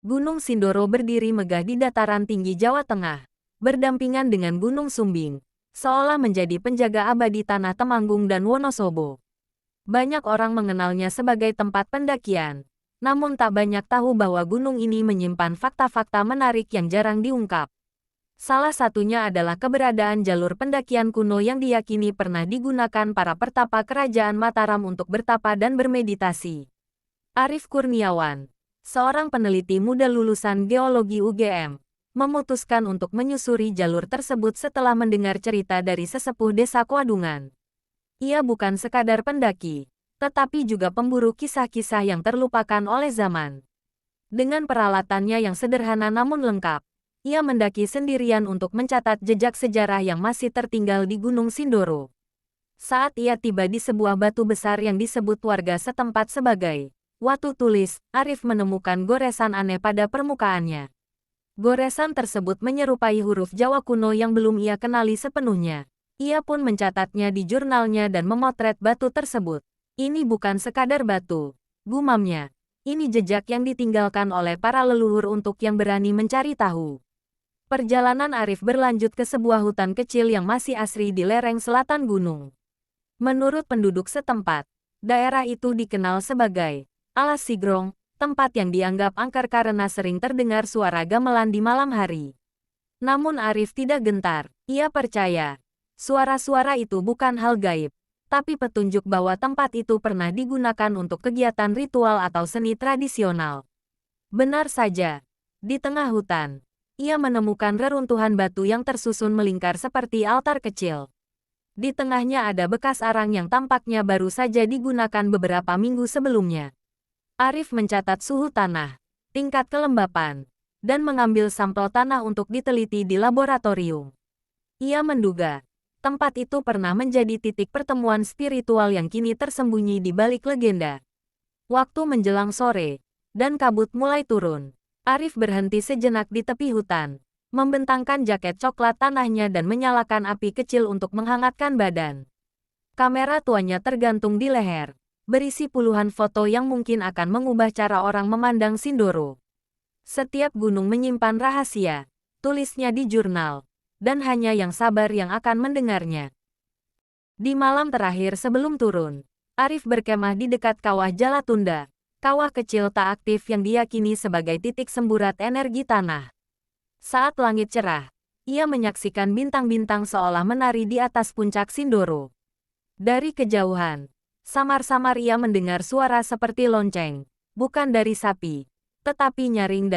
Gunung Sindoro berdiri megah di dataran tinggi Jawa Tengah, berdampingan dengan Gunung Sumbing, seolah menjadi penjaga abadi tanah Temanggung dan Wonosobo. Banyak orang mengenalnya sebagai tempat pendakian, namun tak banyak tahu bahwa gunung ini menyimpan fakta-fakta menarik yang jarang diungkap. Salah satunya adalah keberadaan jalur pendakian kuno yang diyakini pernah digunakan para pertapa kerajaan Mataram untuk bertapa dan bermeditasi. Arif Kurniawan, seorang peneliti muda lulusan geologi UGM, memutuskan untuk menyusuri jalur tersebut setelah mendengar cerita dari sesepuh desa Kwadungan. Ia bukan sekadar pendaki, tetapi juga pemburu kisah-kisah yang terlupakan oleh zaman. Dengan peralatannya yang sederhana namun lengkap, ia mendaki sendirian untuk mencatat jejak sejarah yang masih tertinggal di Gunung Sindoro. Saat ia tiba di sebuah batu besar yang disebut warga setempat sebagai Watu Tulis, Arif menemukan goresan aneh pada permukaannya. Goresan tersebut menyerupai huruf Jawa kuno yang belum ia kenali sepenuhnya. Ia pun mencatatnya di jurnalnya dan memotret batu tersebut. Ini bukan sekadar batu, gumamnya. Ini jejak yang ditinggalkan oleh para leluhur untuk yang berani mencari tahu. Perjalanan Arif berlanjut ke sebuah hutan kecil yang masih asri di lereng selatan gunung. Menurut penduduk setempat, daerah itu dikenal sebagai Alas Sigrong, tempat yang dianggap angker karena sering terdengar suara gamelan di malam hari. Namun Arif tidak gentar. Ia percaya, suara-suara itu bukan hal gaib, tapi petunjuk bahwa tempat itu pernah digunakan untuk kegiatan ritual atau seni tradisional. Benar saja, di tengah hutan, ia menemukan reruntuhan batu yang tersusun melingkar seperti altar kecil. Di tengahnya ada bekas arang yang tampaknya baru saja digunakan beberapa minggu sebelumnya. Arif mencatat suhu tanah, tingkat kelembapan, dan mengambil sampel tanah untuk diteliti di laboratorium. Ia menduga, tempat itu pernah menjadi titik pertemuan spiritual yang kini tersembunyi di balik legenda. Waktu menjelang sore, dan kabut mulai turun. Arif berhenti sejenak di tepi hutan, membentangkan jaket coklat tanahnya dan menyalakan api kecil untuk menghangatkan badan. Kamera tuanya tergantung di leher, berisi puluhan foto yang mungkin akan mengubah cara orang memandang Sindoro. Setiap gunung menyimpan rahasia, tulisnya di jurnal, dan hanya yang sabar yang akan mendengarnya. Di malam terakhir sebelum turun, Arif berkemah di dekat kawah Jalatunda. Kawah kecil tak aktif yang diyakini sebagai titik semburat energi tanah. Saat langit cerah, ia menyaksikan bintang-bintang seolah menari di atas puncak Sindoro. Dari kejauhan, samar-samar ia mendengar suara seperti lonceng, bukan dari sapi, tetapi nyaring dan